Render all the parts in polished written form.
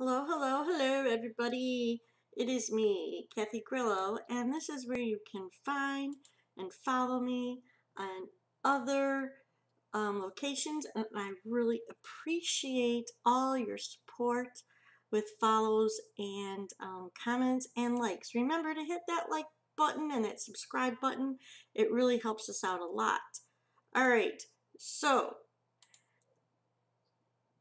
Hello, hello, hello, everybody. It is me, Kathy Grillo, and this is where you can find and follow me on other locations. And I really appreciate all your support with follows and comments and likes. Remember to hit that like button and that subscribe button. It really helps us out a lot. All right, so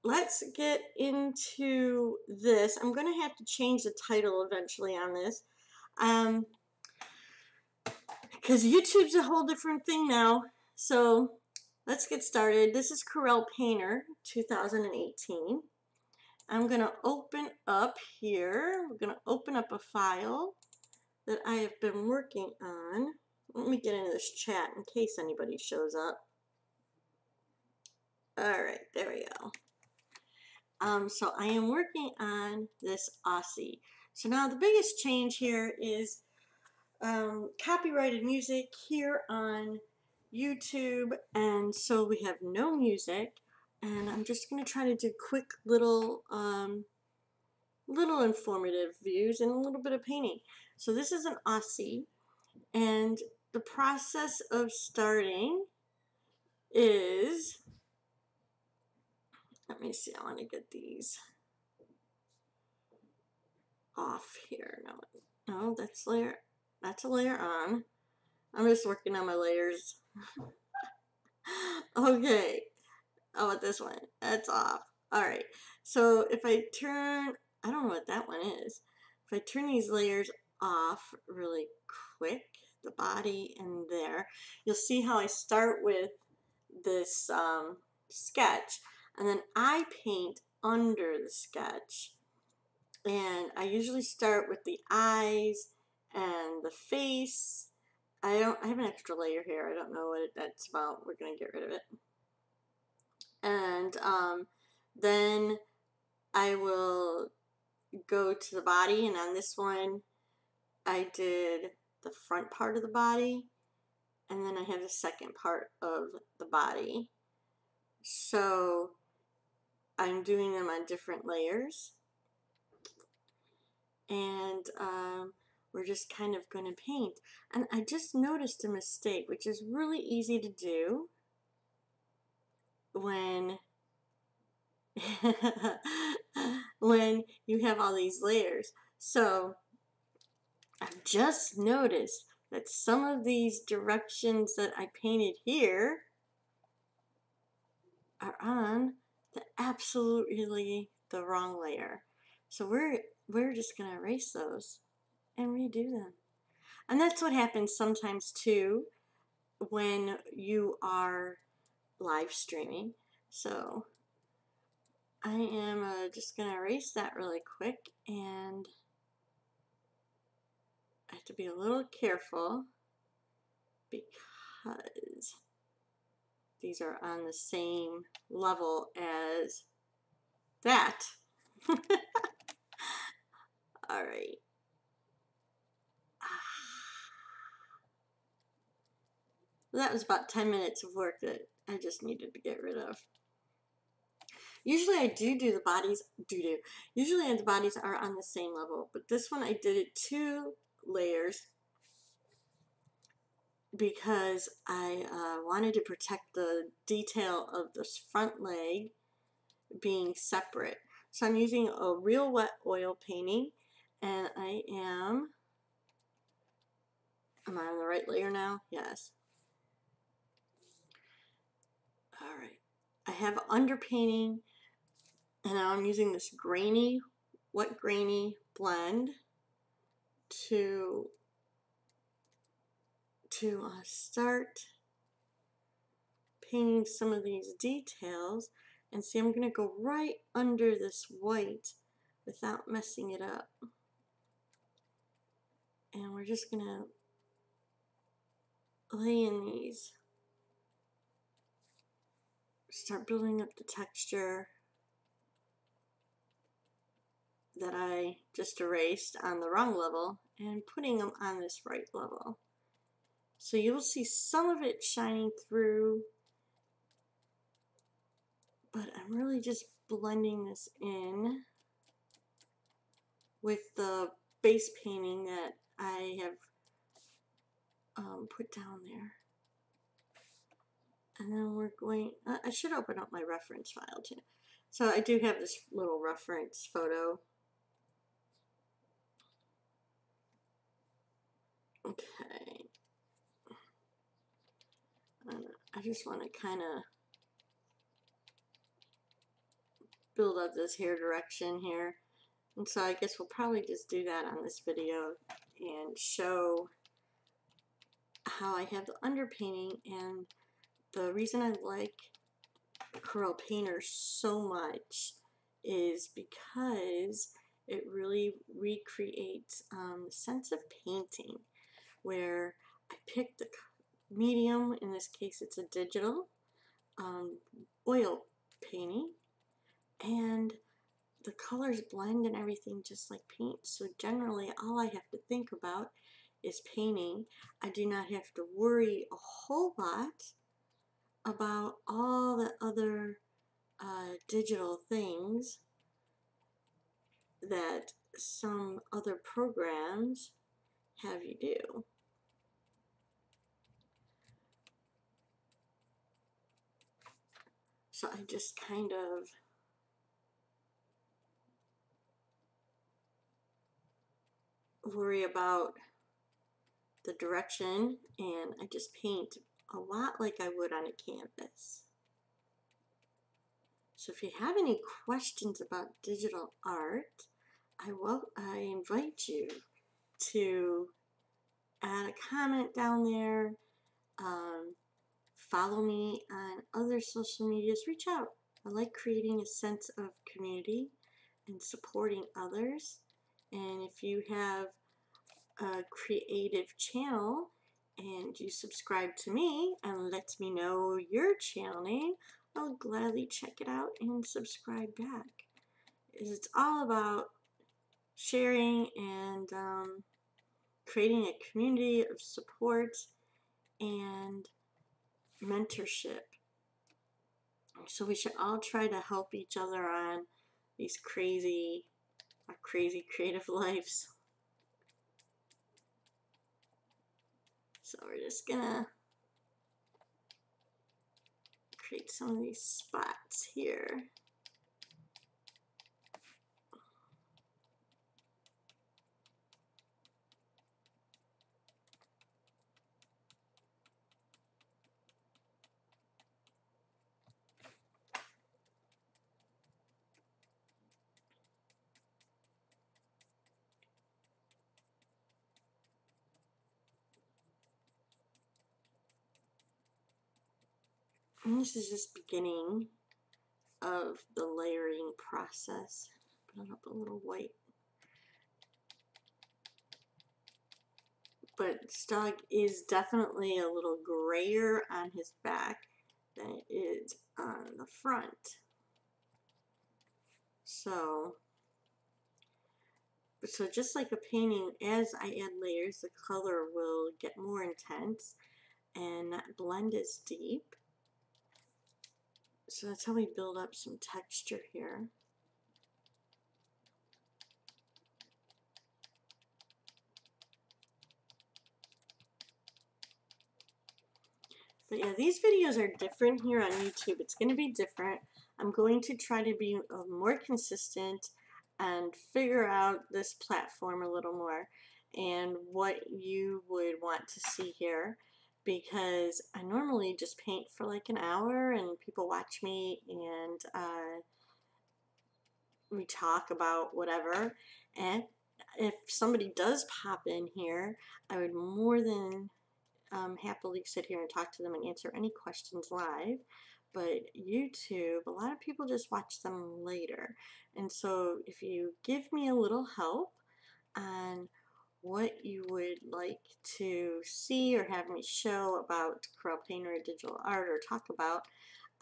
let's get into this. I'm going to have to change the title eventually on this because YouTube's a whole different thing now. So let's get started. This is Corel Painter 2018. I'm going to open up here. We're going to open up a file that I have been working on. Let me get into this chat in case anybody shows up. All right, there we go. So I am working on this Aussie. So now the biggest change here is copyrighted music here on YouTube, and so we have no music. And I'm just going to try to do quick little informative views and a little bit of painting. So this is an Aussie, and the process of starting is, let me see, I want to get these off here. No, that's a layer on. I'm just working on my layers. Okay, how about this one? That's off. Alright, so if I turn, I don't know what that one is. If I turn these layers off really quick, the body and there, you'll see how I start with this sketch, and then I paint under the sketch. And I usually start with the eyes and the face. I have an extra layer here. I don't know what that's about. We're going to get rid of it. And then I will go to the body. And on this one, I did the front part of the body. And then I have the second part of the body. So I'm doing them on different layers. And we're just kind of going to paint. And I just noticed a mistake, which is really easy to do when when you have all these layers. So I've just noticed that some of these directions that I painted here are on absolutely the wrong layer. So we're just going to erase those and redo them. And that's what happens sometimes too when you are live streaming. So I am just going to erase that really quick, and I have to be a little careful because these are on the same level as that. All right. That was about 10 minutes of work that I just needed to get rid of. Usually I do the bodies, usually the bodies are on the same level, but this one I did it 2 layers because I wanted to protect the detail of this front leg being separate. So I'm using a real wet oil painting, and am I on the right layer now? Yes. All right. I have underpainting, and now I'm using this wet grainy blend to start painting some of these details. And see, I'm going to go right under this white without messing it up. And we're just going to lay in these. Start building up the texture that I just erased on the wrong level and putting them on this right level. So you'll see some of it shining through, but I'm really just blending this in. with the base painting that I have put down there. And then we're going, I should open up my reference file too. So I do have this little reference photo. Okay. I just want to kind of build up this hair direction here. And so I guess we'll probably just do that on this video and show how I have the underpainting. And the reason I like Corel Painter so much is because it really recreates the sense of painting, where I pick the medium, in this case it's a digital oil painting, and the colors blend and everything just like paint. So generally all I have to think about is painting. I do not have to worry a whole lot about all the other digital things that some other programs have you do. So I just kind of worry about the direction, and I just paint a lot like I would on a canvas. So if you have any questions about digital art, I invite you to add a comment down there, follow me on other social medias, reach out. I like creating a sense of community and supporting others. And if you have a creative channel and you subscribe to me and let me know your channel name, I'll gladly check it out and subscribe back. It's all about sharing and creating a community of support and mentorship. So we should all try to help each other on these crazy creative lives. So we're just gonna create some of these spots here. And this is just beginning of the layering process. Put up a little white. But Stog is definitely a little grayer on his back than it is on the front. So just like a painting, as I add layers, the color will get more intense and not blend as deep. So that's how we build up some texture here. But yeah, these videos are different here on YouTube. It's going to be different. I'm going to try to be more consistent and figure out this platform a little more and what you would want to see here, because I normally just paint for like an hour and people watch me and we talk about whatever. And if somebody does pop in here, I would more than happily sit here and talk to them and answer any questions live. But YouTube, a lot of people just watch them later. And so if you give me a little help on what you would like to see or have me show about Corel Painter or digital art or talk about,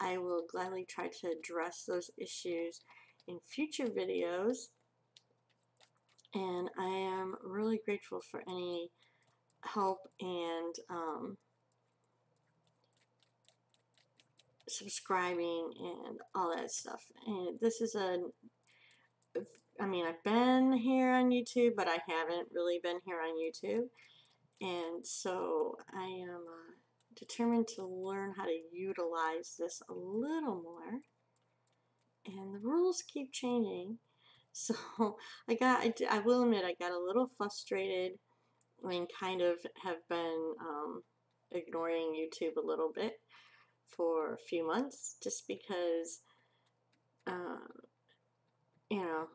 I will gladly try to address those issues in future videos. And I am really grateful for any help and subscribing and all that stuff. And this is a I mean, I've been here on YouTube, but I haven't really been here on YouTube. And so I am determined to learn how to utilize this a little more. And the rules keep changing. So I will admit, I got a little frustrated and kind of have been ignoring YouTube a little bit for a few months just because, uh, you know,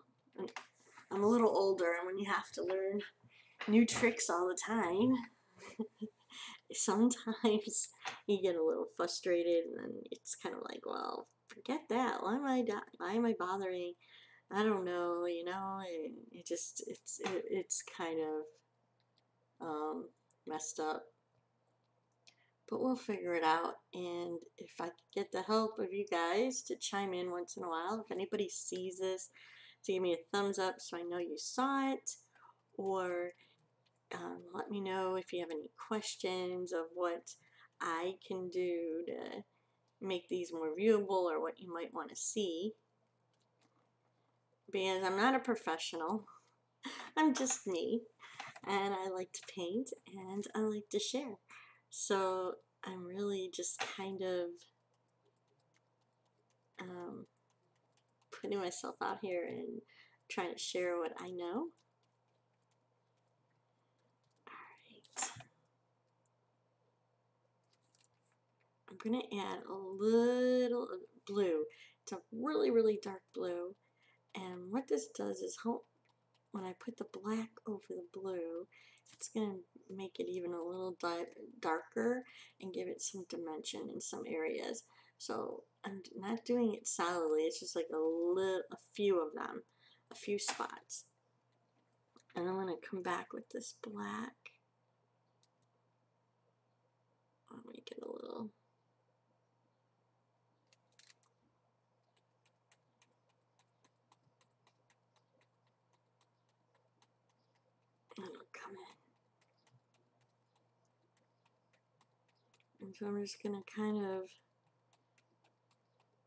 I'm a little older, and when you have to learn new tricks all the time, sometimes you get a little frustrated, and then it's kind of like, well, forget that. Why am I bothering? I don't know, you know. It's kind of messed up. But we'll figure it out. And if I could get the help of you guys to chime in once in a while, if anybody sees this, to give me a thumbs up so I know you saw it, or let me know if you have any questions of what I can do to make these more viewable, or what you might want to see. Because I'm not a professional, I'm just me, and I like to paint and I like to share. So I'm really just kind of putting myself out here and trying to share what I know. Alright. I'm going to add a little blue. It's a really, really dark blue. And what this does is help, when I put the black over the blue, it's going to make it even a little darker and give it some dimension in some areas. So I'm not doing it solidly, it's just like a few of them, a few spots. And I'm going to come back with this black. I'll make it a little. And it'll come in. And so I'm just going to kind of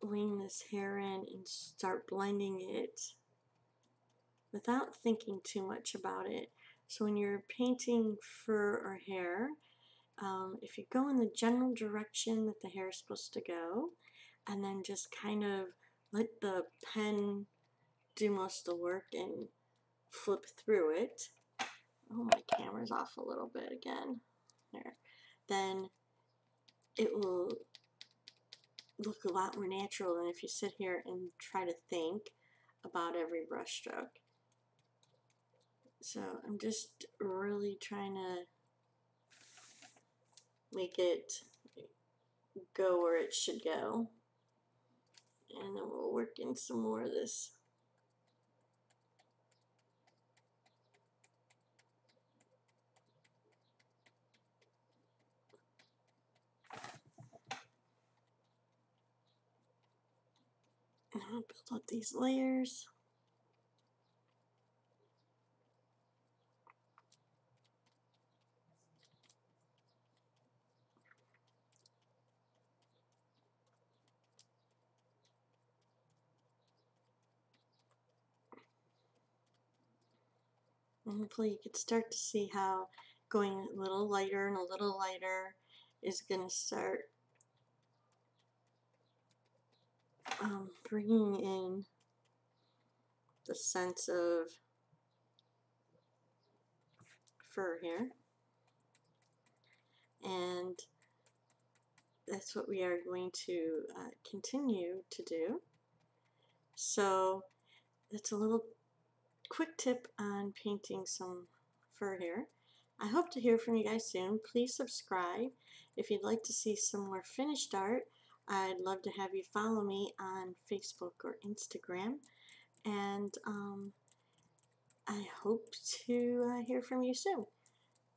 lean this hair in and start blending it without thinking too much about it. So when you're painting fur or hair, if you go in the general direction that the hair is supposed to go, and then just kind of let the pen do most of the work and flip through it. Oh, my camera's off a little bit again. There. Then it will look a lot more natural than if you sit here and try to think about every brush stroke. So I'm just really trying to make it go where it should go. And then we'll work in some more of this. And I'll build up these layers. And hopefully you can start to see how going a little lighter and a little lighter is going to start bringing in the sense of fur here. And that's what we are going to continue to do. So that's a little quick tip on painting some fur here. I hope to hear from you guys soon. Please subscribe. If you'd like to see some more finished art, I'd love to have you follow me on Facebook or Instagram. And I hope to hear from you soon.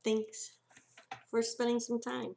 Thanks for spending some time.